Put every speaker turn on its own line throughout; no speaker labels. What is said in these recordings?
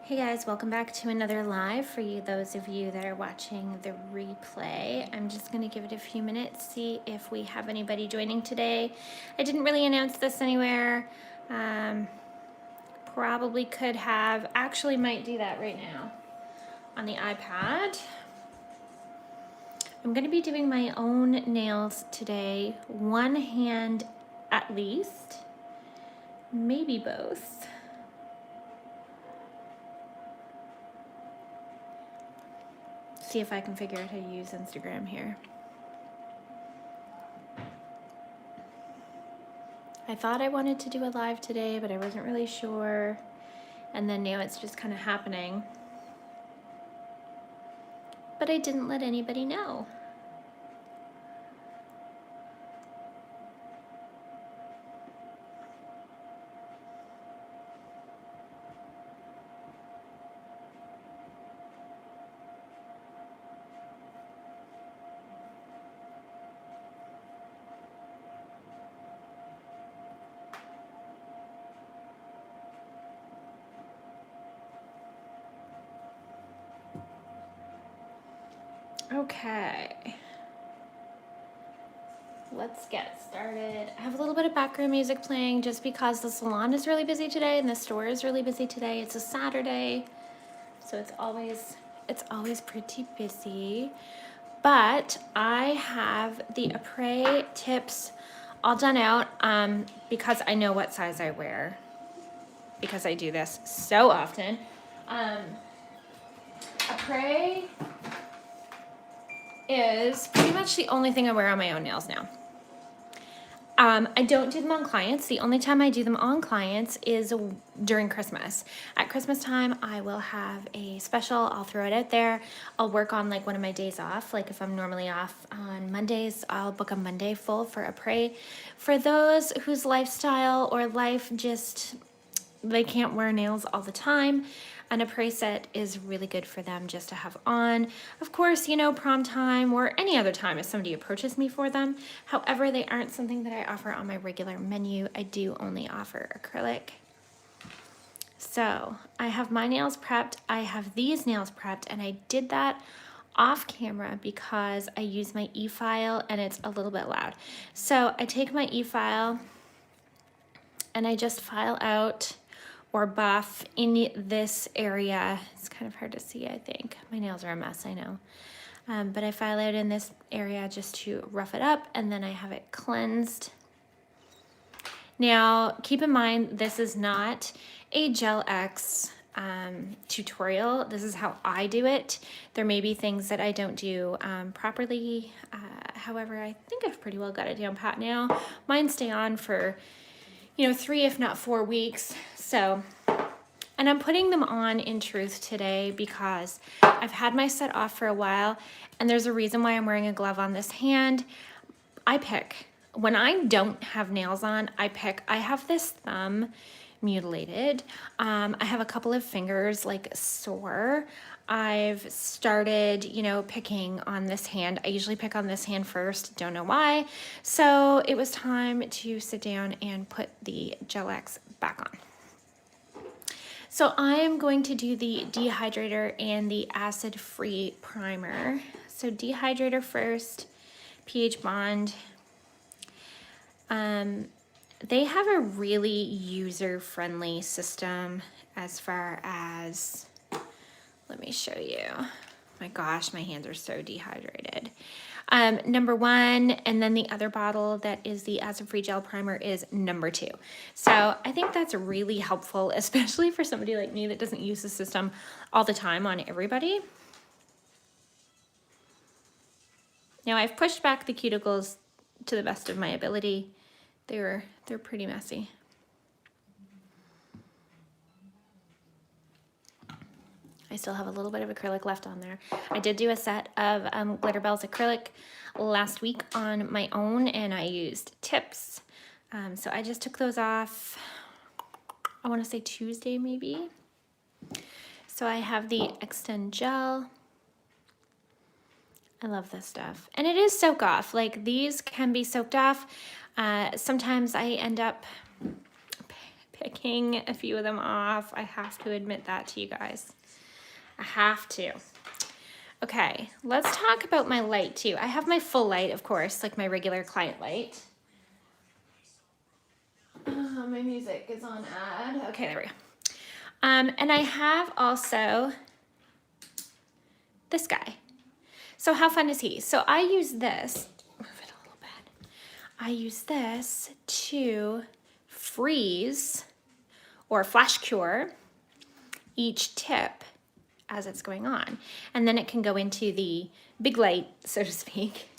Hey guys, welcome back to another live for you, those of you that are watching the replay. I'm just going to give it a few minutes, see if we have anybody joining today. I didn't really announce this anywhere. Probably could have, actually might do that right now on the iPad. I'm going to be doing my own nails today, one hand at least, maybe both. See if I can figure out how to use Instagram here. I thought I wanted to do a live today, but I wasn't really sure. And then now it's just kind of happening. But I didn't let anybody know. Okay, let's get started. I have a little bit of background music playing just because the salon is really busy today and the store is really busy today. It's a Saturday, so it's always pretty busy. But I have the apres tips all done out because I know what size I wear because I do this so often. Apres is pretty much the only thing I wear on my own nails now. I don't do them on clients. The only time I do them on clients is during Christmas. At Christmas time, I will have a special. I'll throw it out there. I'll work on like one of my days off. Like if I'm normally off on Mondays, I'll book a Monday full for apres. For those whose lifestyle or life just, they can't wear nails all the time, an apres set is really good for them just to have on. Of course, you know, prom time or any other time if somebody approaches me for them. However, they aren't something that I offer on my regular menu. I do only offer acrylic. So I have my nails prepped. I have these nails prepped, and I did that off camera because I use my e-file and it's a little bit loud. So I take my e-file and I just file out or buff in this area. It's kind of hard to see, I think. My nails are a mess, I know. But I file out in this area just to rough it up, and then I have it cleansed. Now, keep in mind, this is not a Gel X tutorial. This is how I do it. There may be things that I don't do properly. However, I think I've pretty well got it down pat now. Mine stay on for 3 if not 4 weeks. So, and I'm putting them on in truth today because I've had my set off for a while, and there's a reason why I'm wearing a glove on this hand. I pick. When I don't have nails on, I pick. I have this thumb mutilated. I have a couple of fingers like sore. I've started, picking on this hand. I usually pick on this hand first, don't know why. So it was time to sit down and put the Gel X back on. So I am going to do the dehydrator and the acid-free primer. So dehydrator first, pH bond. They have a really user-friendly system as far as, let me show you. My gosh, my hands are so dehydrated. Number 1, and then the other bottle that is the acid-free gel primer is number 2. So I think that's really helpful, especially for somebody like me that doesn't use the system all the time on everybody. Now I've pushed back the cuticles to the best of my ability. They're pretty messy. I still have a little bit of acrylic left on there. I did do a set of Glitterbels acrylic last week on my own, and I used tips. So I just took those off, I want to say Tuesday maybe. So I have the Extend Gel. I love this stuff. And it is soak off. Like, these can be soaked off. Sometimes I end up picking a few of them off. I have to admit that to you guys. I have to. Okay, let's talk about my light too. I have my full light, of course, like my regular client light. My music is on ad. Okay, there we go. And I have also this guy. So how fun is he? So I use this, move it a little bit. I use this to freeze or flash cure each tip as it's going on. And then it can go into the big light, so to speak,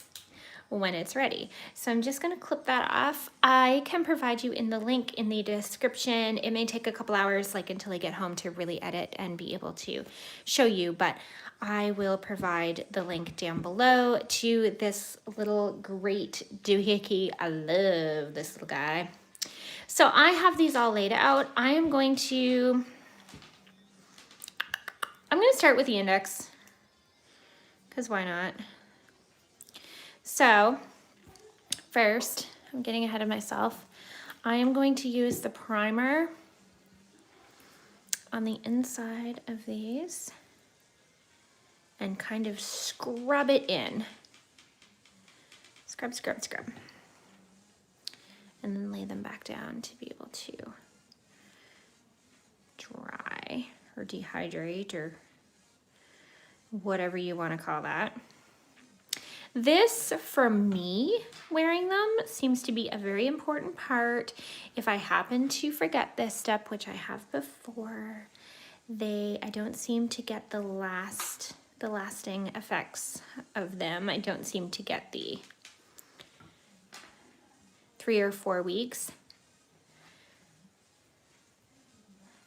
when it's ready. So I'm just gonna clip that off. I can provide you in the link in the description. It may take a couple hours, like until I get home, to really edit and be able to show you, but I will provide the link down below to this little great doohickey. I love this little guy. So I have these all laid out. I'm gonna start with the index, because why not? So first, I'm getting ahead of myself. I am going to use the primer on the inside of these and kind of scrub it in. Scrub, scrub, scrub. And then lay them back down to be able to dry or dehydrate or whatever you want to call that. This, for me, wearing them seems to be a very important part. If I happen to forget this step, which I have before, I don't seem to get the lasting effects of them. I don't seem to get the 3 or 4 weeks.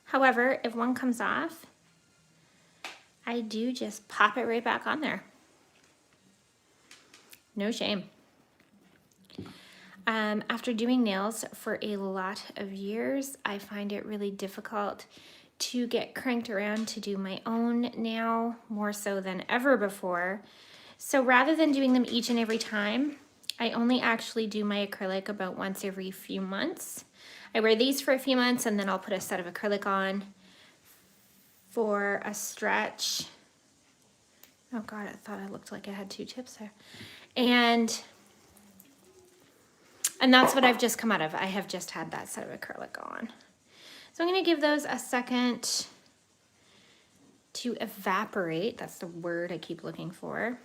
However, if one comes off, I do just pop it right back on there. No shame. After doing nails for a lot of years, I find it really difficult to get cranked around to do my own now, more so than ever before. So rather than doing them each and every time, I only actually do my acrylic about once every few months. I wear these for a few months and then I'll put a set of acrylic on for a stretch. Oh God, I thought I looked like I had 2 tips there. And that's what I've just come out of. I have just had that set of acrylic on. So I'm gonna give those a second to evaporate. That's the word I keep looking for.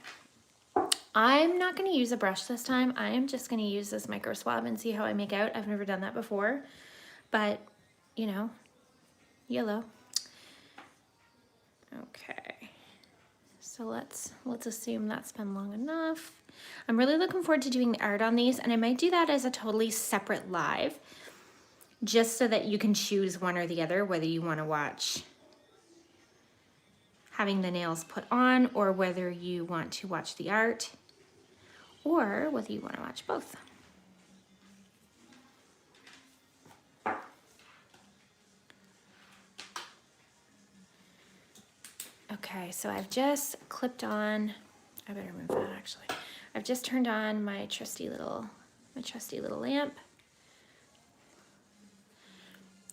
I'm not gonna use a brush this time. I am just gonna use this micro swab and see how I make out. I've never done that before, but you know, YOLO. Okay, so let's assume that's been long enough. I'm really looking forward to doing the art on these, and I might do that as a totally separate live, just so that you can choose one or the other, whether you want to watch having the nails put on, or whether you want to watch the art, or whether you want to watch both. Okay, so I've just clipped on, I better move that actually. I've just turned on my trusty little lamp.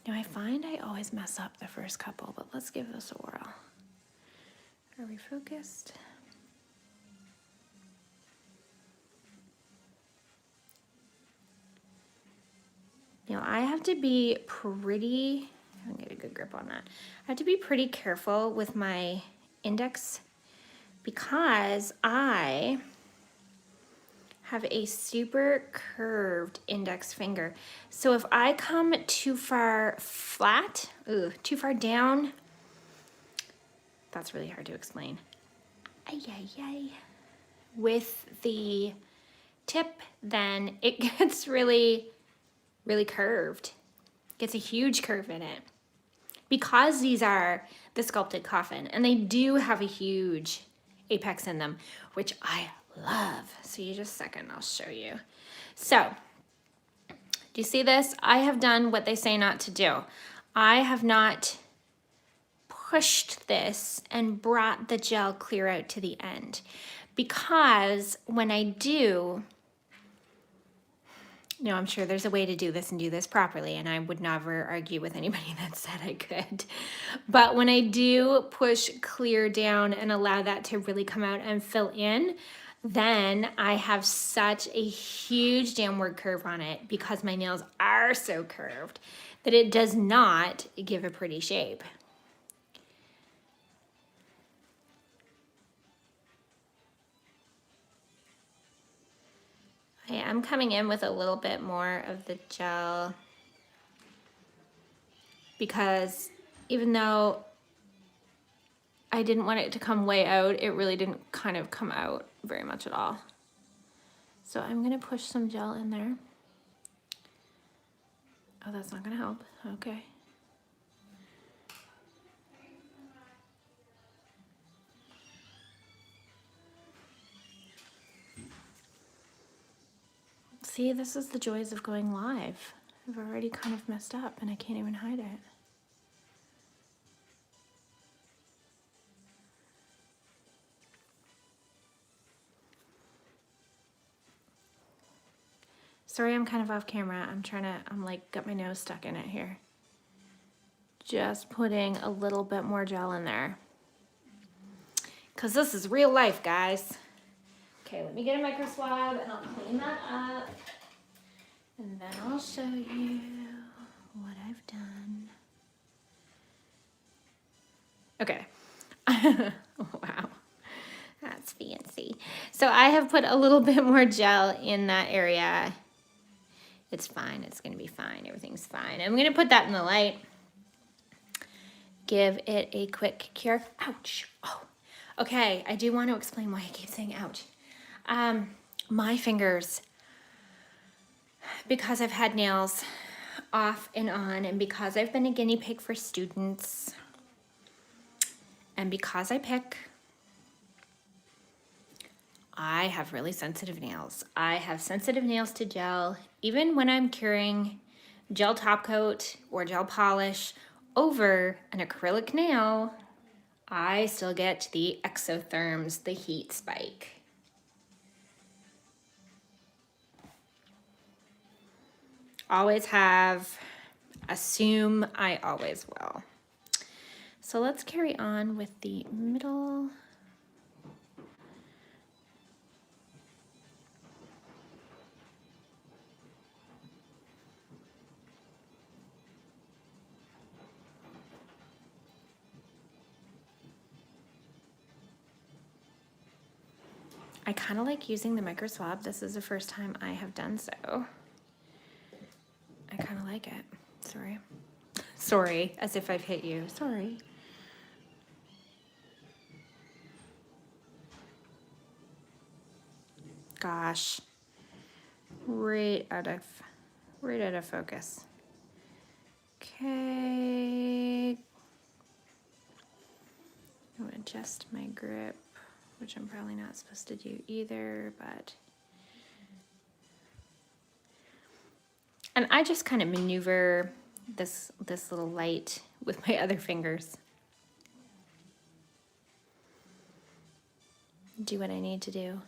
Now I find I always mess up the first couple, but let's give this a whirl. Are we focused? Now I have to be pretty, I can get a good grip on that. I have to be pretty careful with my index because I have a super curved index finger. So if I come too far flat, too far down, that's really hard to explain. With the tip, then it gets really, really curved. Gets a huge curve in it. Because these are the sculpted coffin, and they do have a huge apex in them, which I love. So you just a second, I'll show you. So, do you see this? I have done what they say not to do. I have not pushed this and brought the gel clear out to the end, because when I do, You know, I'm sure there's a way to do this and do this properly, and I would never argue with anybody that said I could. But when I do push clear down and allow that to really come out and fill in, then I have such a huge downward curve on it because my nails are so curved that it does not give a pretty shape. I am coming in with a little bit more of the gel because even though I didn't want it to come way out, it really didn't kind of come out very much at all. So I'm gonna push some gel in there. Oh, that's not gonna help, okay. See, this is the joys of going live. I've already kind of messed up and I can't even hide it. Sorry, I'm kind of off camera. I'm like, got my nose stuck in it here. Just putting a little bit more gel in there. Cause this is real life, guys. Okay, let me get a micro swab and I'll clean that up. And then I'll show you what I've done. Okay. Wow, that's fancy. So I have put a little bit more gel in that area. It's fine, it's gonna be fine, everything's fine. I'm gonna put that in the light. Give it a quick cure. Ouch, oh. Okay, I do want to explain why I keep saying ouch. My fingers, because I've had nails off and on, and because I've been a guinea pig for students, and because I pick, I have really sensitive nails. I have sensitive nails to gel. Even when I'm curing gel top coat or gel polish over an acrylic nail, I still get the exotherms, the heat spike. Always have, assume I always will. So let's carry on with the middle. I kind of like using the micro swab. This is the first time I have done so. I kind of like it. Sorry. Sorry, as if I've hit you. Sorry. Gosh. Right out of focus. Okay. I'm gonna adjust my grip, which I'm probably not supposed to do either, but. And I just kind of maneuver this little light with my other fingers. Do what I need to do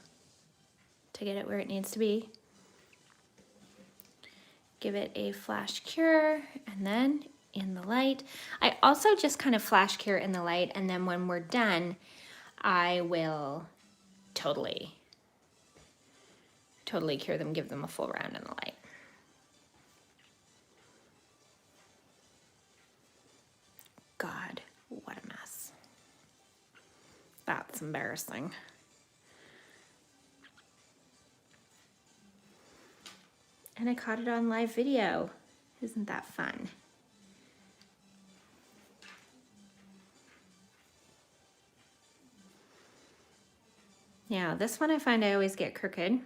to get it where it needs to be. Give it a flash cure, and then in the light. I also just kind of flash cure in the light, and then when we're done, I will totally cure them, give them a full round in the light. God, what a mess. That's embarrassing. And I caught it on live video. Isn't that fun? Now, this one I find I always get crooked.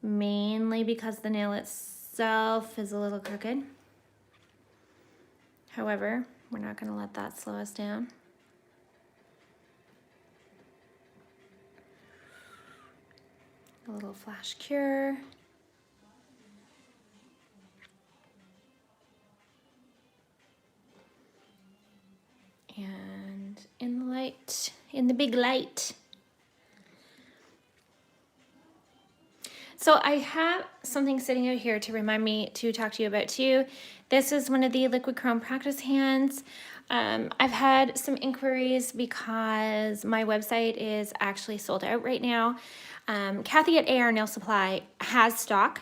Mainly because the nail itself is a little crooked. However, we're not going to let that slow us down. A little flash cure. And in the light, in the big light. So I have something sitting out here to remind me to talk to you about too. This is one of the liquid chrome practice hands. I've had some inquiries because my website is actually sold out right now. Kathy at AR Nail Supply has stock.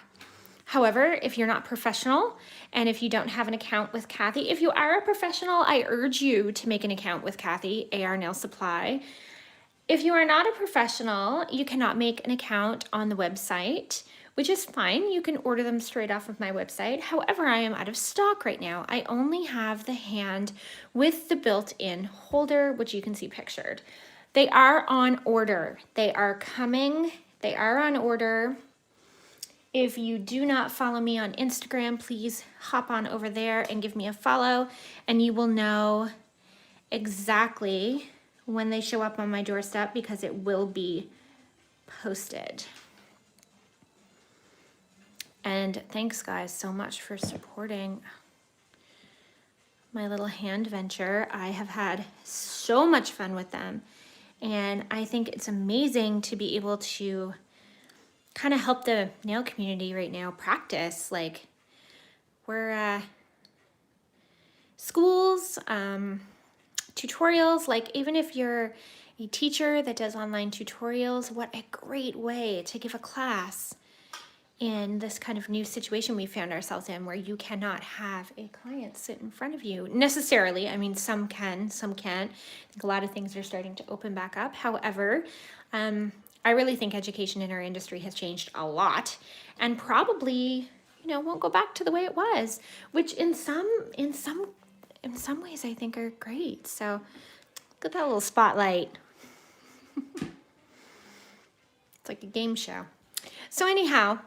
However, if you're not professional and if you don't have an account with Kathy, if you are a professional, I urge you to make an account with Kathy, AR Nail Supply. If you are not a professional, you cannot make an account on the website, which is fine. You can order them straight off of my website. However, I am out of stock right now. I only have the hand with the built-in holder, which you can see pictured. They are on order. They are coming. They are on order. If you do not follow me on Instagram, please hop on over there and give me a follow, and you will know exactly when they show up on my doorstep because it will be posted. And thanks guys so much for supporting my little hand venture. I have had so much fun with them, and I think it's amazing to be able to kind of help the nail community right now practice. Like, we're schools, tutorials, like even if you're a teacher that does online tutorials, what a great way to give a class in this kind of new situation we found ourselves in, where you cannot have a client sit in front of you necessarily. I mean, some can, some can't. I think a lot of things are starting to open back up. However, I really think education in our industry has changed a lot, and probably, you know, won't go back to the way it was, which in some ways I think are great. So look at that little spotlight. It's like a game show. So anyhow,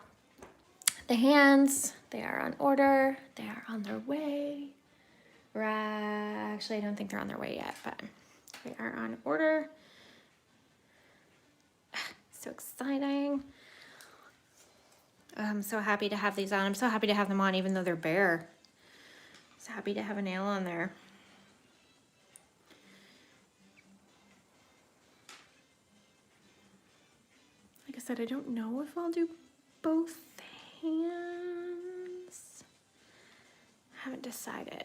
the hands, they are on order. They are on their way. Actually, I don't think they're on their way yet, but they are on order. So exciting. I'm so happy to have these on. I'm so happy to have them on even though they're bare. So happy to have a nail on there. Like I said, I don't know if I'll do both hands. Haven't decided.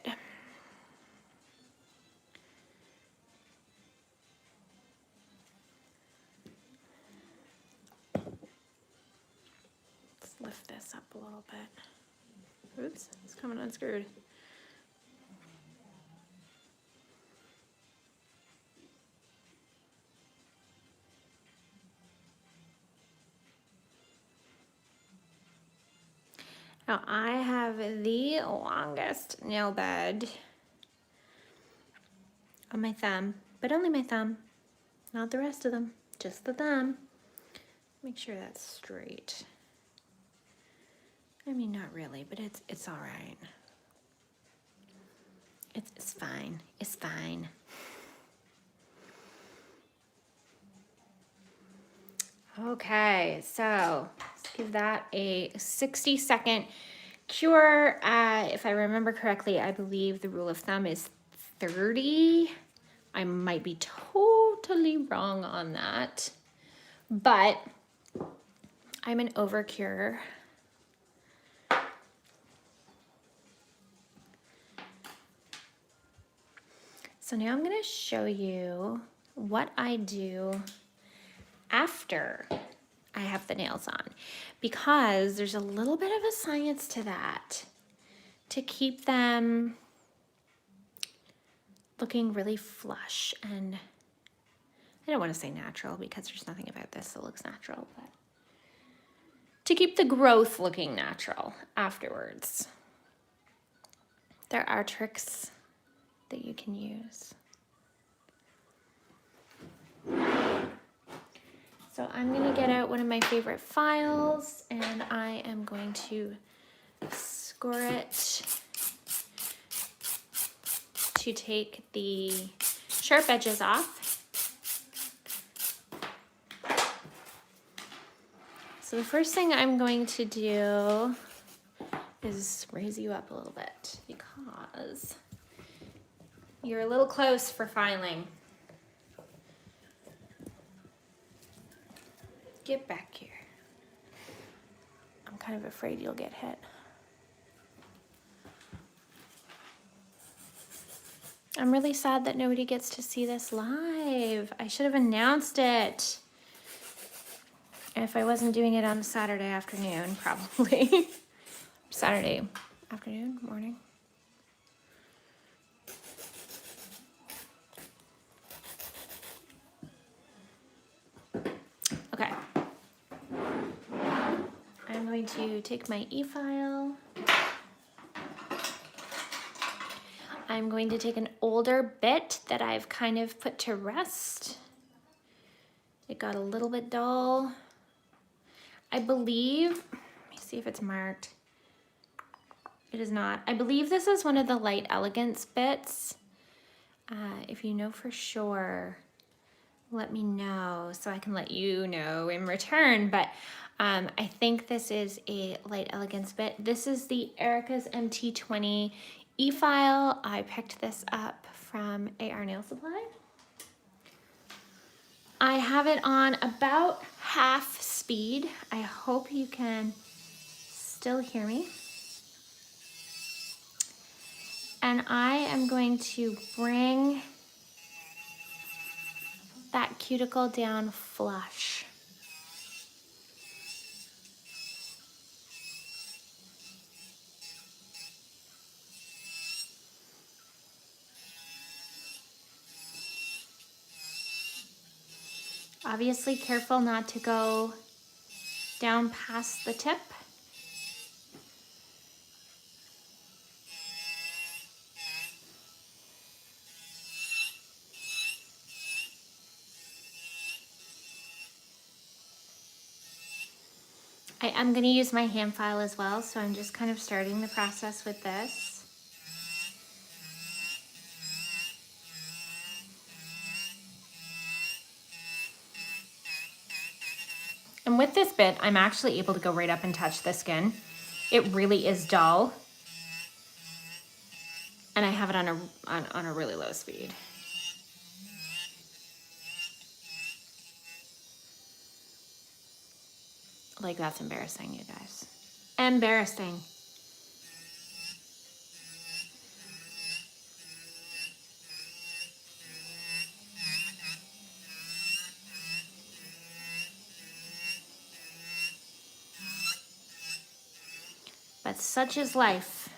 Let's lift this up a little bit. Oops, it's coming unscrewed. Now I have the longest nail bed on my thumb, but only my thumb, not the rest of them, just the thumb. Make sure that's straight. I mean, not really, but it's all right. It's fine. It's fine. Okay, so let's give that a 60-second cure. If I remember correctly, I believe the rule of thumb is 30. I might be totally wrong on that, but I'm an over-curer. So now I'm going to show you what I do after I have the nails on, because there's a little bit of a science to that, to keep them looking really flush. And I don't want to say natural because there's nothing about this that looks natural, but to keep the growth looking natural afterwards. There are tricks that you can use. So I'm going to get out one of my favorite files, and I am going to score it to take the sharp edges off. So the first thing I'm going to do is raise you up a little bit because you're a little close for filing. Get back here. kind of afraid you'll get hit. I'm really sad that nobody gets to see this live. I should have announced it. If I wasn't doing it on a Saturday afternoon, probably. Saturday afternoon, morning. Okay. I'm going to take my e-file. I'm going to take an older bit that I've kind of put to rest. It got a little bit dull. I believe, let me see if it's marked. It is not. I believe this is one of the Light Elegance bits. If you know for sure, let me know so I can let you know in return. But I think this is a Light Elegance bit. This is the Erica's MT20 e-file. I picked this up from AR Nail Supply. I have it on about half speed. I hope you can still hear me. And I am going to bring that cuticle down flush. Obviously, careful not to go down past the tip. I am going to use my hand file as well, so I'm just kind of starting the process with this. And with this bit, I'm actually able to go right up and touch the skin. It really is dull. And I have it on a really low speed. Like, that's embarrassing, you guys. Embarrassing. But such is life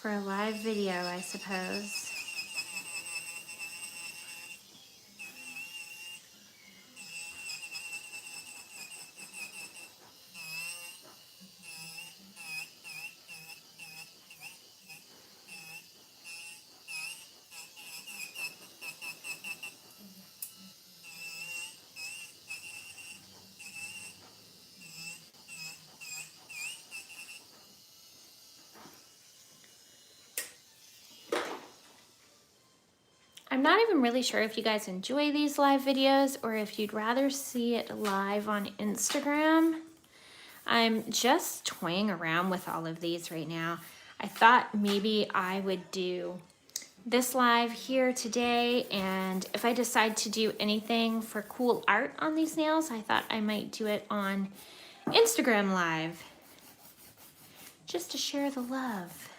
for a live video, I suppose. I'm not even really sure if you guys enjoy these live videos or if you'd rather see it live on Instagram. I'm just toying around with all of these right now. I thought maybe I would do this live here today, and if I decide to do anything for cool art on these nails, I thought I might do it on Instagram Live, just to share the love.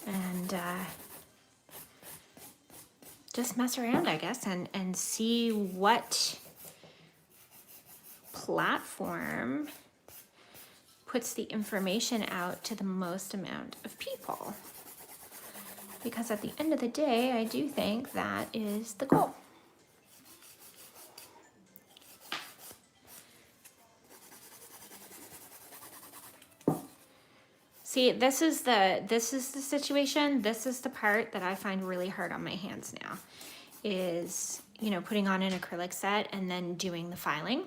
And just mess around, I guess, and see what platform puts the information out to the most amount of people. Because at the end of the day, I do think that is the goal. See, this is the situation. This is the part that I find really hard on my hands now, is, you know, putting on an acrylic set and then doing the filing.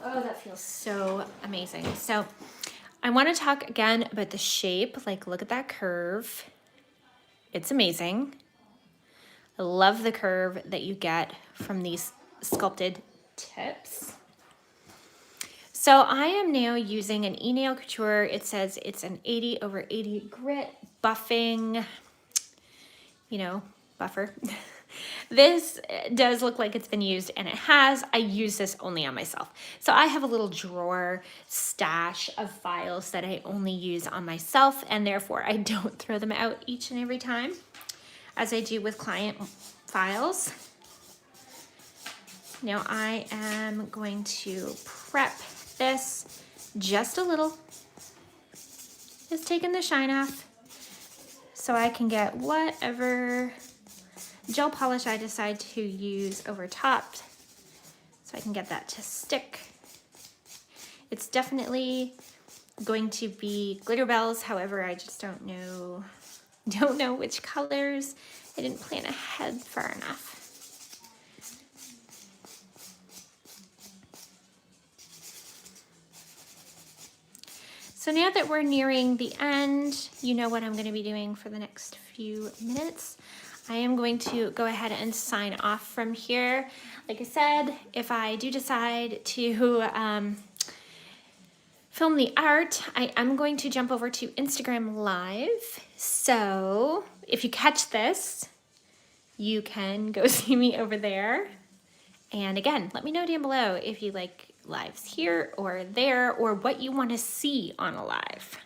Oh, that feels so amazing. So I want to talk again about the shape. Like, look at that curve. It's amazing. I love the curve that you get from these sculpted tips. So I am now using an e-nail couture. It says it's an 80/80 grit buffing, you know, buffer. This does look like it's been used, and it has. I use this only on myself. So I have a little drawer stash of files that I only use on myself, and therefore I don't throw them out each and every time as I do with client files. Now I am going to prep this just a little, just taking the shine off so I can get whatever gel polish I decide to use over top so I can get that to stick. It's definitely going to be Glitterbels, however, I just don't know which colors. I didn't plan ahead far enough. So now that we're nearing the end, you know what I'm going to be doing for the next few minutes. I am going to go ahead and sign off from here. Like I said, if I do decide to film the art, I am going to jump over to Instagram Live. So if you catch this, you can go see me over there. And again, let me know down below if you like lives here or there, or what you want to see on a live.